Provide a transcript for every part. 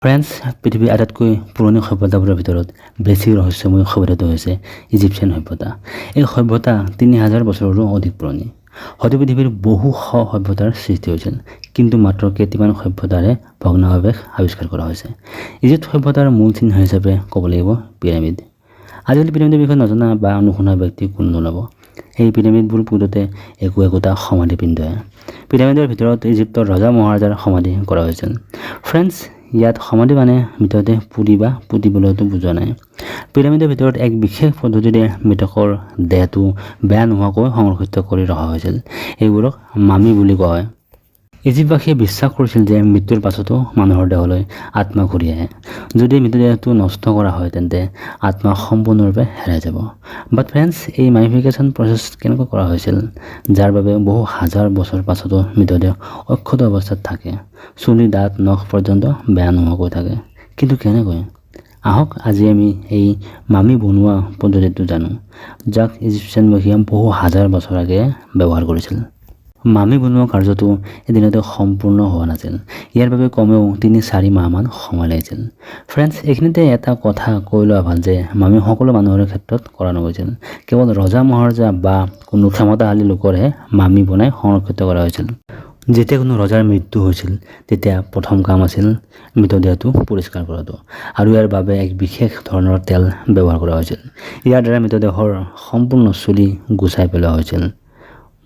French পৃথিৱীৰ আটাইতকৈ পুৰণি সভ্যতাবোৰৰ ভিতৰত বেছি ৰহস্যময় সভ্যতাটো হৈছে ইজিপ্চিয়ান সভ্যতা। এই সভ্যতা 3000 বছৰৰো অধিক পুৰণি। হয়তো পৃথিৱীৰ বহু সভ্যতাৰ সৃষ্টি হৈছিল, কিন্তু মাত্ৰ কেইটামান সভ্যতাৰে ভগ্নাৱশেষ আৱিষ্কাৰ কৰা হৈছে। ইজিপ্ত সভ্যতাৰ মূল চিহ্ন হিচাপে ক'ব লাগিব পিৰামিড। আজিকালি পিৰামিডৰ বিষয়ে নজনা বা নুশুনা ব্যক্তি কোনো নোলাব। এই পিৰামিডবোৰ পূৰ্বতে একোটা সমাধিপিণ্ডহে। পিৰামিডৰ ভিতৰত ইজিপ্তৰ ৰজা মহাৰাজাৰ সমাধি কৰা হৈছিল। ফ্ৰেন্স ইয়াত সমাধি মানে মৃতদেহ পুৰি বা পুতিবলৈতো বুজোৱা নাই। পিৰামিডৰ ভিতৰত এক বিশেষ পদ্ধতিৰে মৃতকৰ দেহটো বেয়া নোহোৱাকৈ সংৰক্ষিত কৰি ৰখা হৈছিল। এইবোৰক মামি বুলি কোৱা হয়। ইজিপ্তবাসীয়ে বিশ্বাস কৰিছিল যে মৃত্যুৰ পাছতো মানুহৰ দেহলৈ আত্মা ঘূৰি আহে। যদি মৃতদেহটো নষ্ট কৰা হয় তেন্তে আত্মা সম্পূৰ্ণৰূপে হেৰাই যাব। বাট ফ্ৰেন্স, এই মামিফিকেশ্যন প্ৰচেছ কেনেকৈ কৰা হৈছিল, যাৰ বাবে বহু হাজাৰ বছৰ পাছতো মৃতদেহ অক্ষত অৱস্থাত থাকে, চুলি দাঁত নখ পৰ্যন্ত বেয়া নোহোৱাকৈ থাকে। কিন্তু কেনেকৈ? আহক আজি আমি এই মামি বনোৱা পদ্ধতিটো জানো, যাক ইজিপ্চিয়ানবাসীয়ে বহু হাজাৰ বছৰ আগে ব্যৱহাৰ কৰিছিল। মামি বনোৱা কাৰ্যটো এদিনতে সম্পূৰ্ণ হোৱা নাছিল। ইয়াৰ বাবে কমেও 3-4 মাহমান সময় লাগিছিল। ফ্ৰেন্স, এইখিনিতে এটা কথা কৈ লোৱা ভাল যে মামি সকলো মানুহৰ ক্ষেত্ৰত কৰা নগৈছিল। কেৱল ৰজা মহাৰজা বা কোনো ক্ষমতাশালী লোকৰহে মামি বনাই সংৰক্ষিত কৰা হৈছিল। যেতিয়া কোনো ৰজাৰ মৃত্যু হৈছিল তেতিয়া প্ৰথম কাম আছিল মৃতদেহটো পৰিষ্কাৰ কৰাটো, আৰু ইয়াৰ বাবে এক বিশেষ ধৰণৰ তেল ব্যৱহাৰ কৰা হৈছিল। ইয়াৰ দ্বাৰা মৃতদেহৰ সম্পূৰ্ণ চুলি গুচাই পেলোৱা হৈছিল।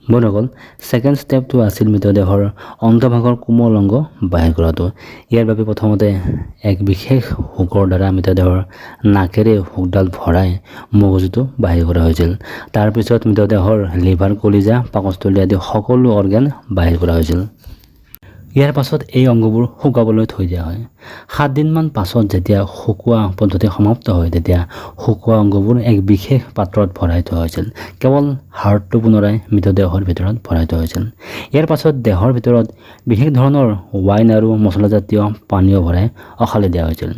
বন্ধুসকল, ছেকেণ্ড ষ্টেপটো আছিল মৃতদেহৰ অন্তভাগৰ কোমল অংগ বাহিৰ কৰাটো। ইয়াৰ বাবে প্ৰথমতে এক বিশেষ হুকৰ দ্বাৰা মৃতদেহৰ নাকেৰে হুকডাল ভৰাই মগজুটো বাহিৰ কৰা হৈছিল। তাৰপিছত মৃতদেহৰ লিভাৰ, কলিজা, পাকস্থলী আদি সকলো অৰ্গেন বাহিৰ কৰা হৈছিল। ইয়াৰ পাছত এই অংগবোৰ শুকাবলৈ থৈ দিয়া হয়। 7 দিনমান পাছত যেতিয়া শুকোৱা পদ্ধতি সমাপ্ত হয় তেতিয়া শুকোৱা অংগবোৰ এক বিশেষ পাত্ৰত ভৰাই থোৱা হৈছিল। কেৱল হাড়টো পুনৰাই মৃতদেহৰ ভিতৰত ভৰাই থোৱা হৈছিল। ইয়াৰ পাছত দেহৰ ভিতৰত বিশেষ ধৰণৰ ৱাইন আৰু মছলাজাতীয় পানীয় ভৰাই অখালি দিয়া হৈছিল।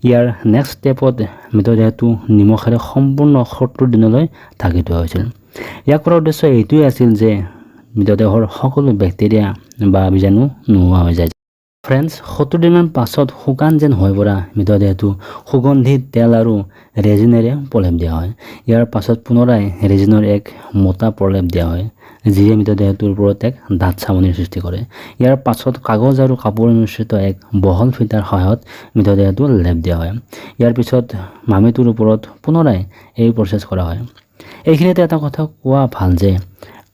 ইয়াৰ নেক্সট ষ্টেপত মৃতদেহটো নিমখেৰে সম্পূৰ্ণ 70 দিনলৈ ঢাকি থোৱা হৈছিল। ইয়াক কৰাৰ উদ্দেশ্য এইটোৱেই আছিল যে মৃতদেহৰ সকলো বেক্টেৰিয়া বা বীজাণু নোহোৱা হৈ যায়। ফ্ৰেন্স, 70 দিনমান পাছত শুকান যেন হৈ পৰা মৃতদেহটো সুগন্ধি তেল আৰু ৰেজিনেৰে প্ৰলেপ দিয়া হয়। ইয়াৰ পাছত পুনৰাই ৰেজিনৰ এক মোটা প্ৰলেপ দিয়া হয়, যিয়ে মৃতদেহটোৰ ওপৰত এক ডাঠ চামনিৰ সৃষ্টি কৰে। ইয়াৰ পাছত কাগজ আৰু কাপোৰ মিশ্ৰিত এক বহল ফিটাৰ সহায়ত মৃতদেহটো লেপ দিয়া হয়। ইয়াৰ পিছত মামিটোৰ ওপৰত পুনৰাই এই প্ৰচেছ কৰা হয়। এইখিনিতে এটা কথা কোৱা ভাল যে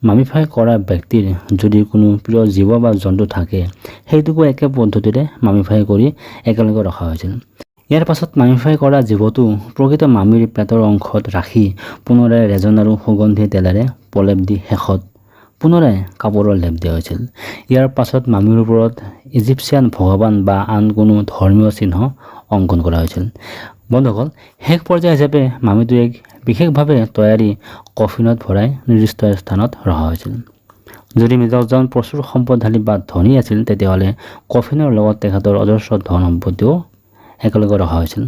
মামিফাই কৰা ব্যক্তিৰ যদি কোনো প্ৰিয় জীৱ বা জন্তু থাকে, সেইটোকো একে পদ্ধতিৰে মামিফাই কৰি একেলগে ৰখা হৈছিল। ইয়াৰ পাছত মামিফাই কৰা জীৱটো প্ৰকৃত মামিৰ পেটৰ অংশত ৰাখি পুনৰাই ৰেজন আৰু সুগন্ধি তেলেৰে প্ৰলেপ দি শেষত পুনৰাই কাপোৰৰ লেপ দিয়া হৈছিল। ইয়াৰ পাছত মামিৰ ওপৰত ইজিপ্চিয়ান ভগৱান বা আন কোনো ধৰ্মীয় চিহ্ন অংকন কৰা হৈছিল। বন্ধুসকল, শেষ পৰ্যায় হিচাপে মামিটো এক বিশেষভাৱে তৈয়াৰী কফিনত ভৰাই নিৰ্দিষ্ট স্থানত ৰখা হৈছিল। যদি মৃতকজন প্ৰচুৰ সম্পদশালী বা ধনী আছিল তেতিয়াহ'লে কফিনৰ লগত তেখেতৰ অজস্ৰ ধন সম্পত্তিও একেলগে ৰখা হৈছিল।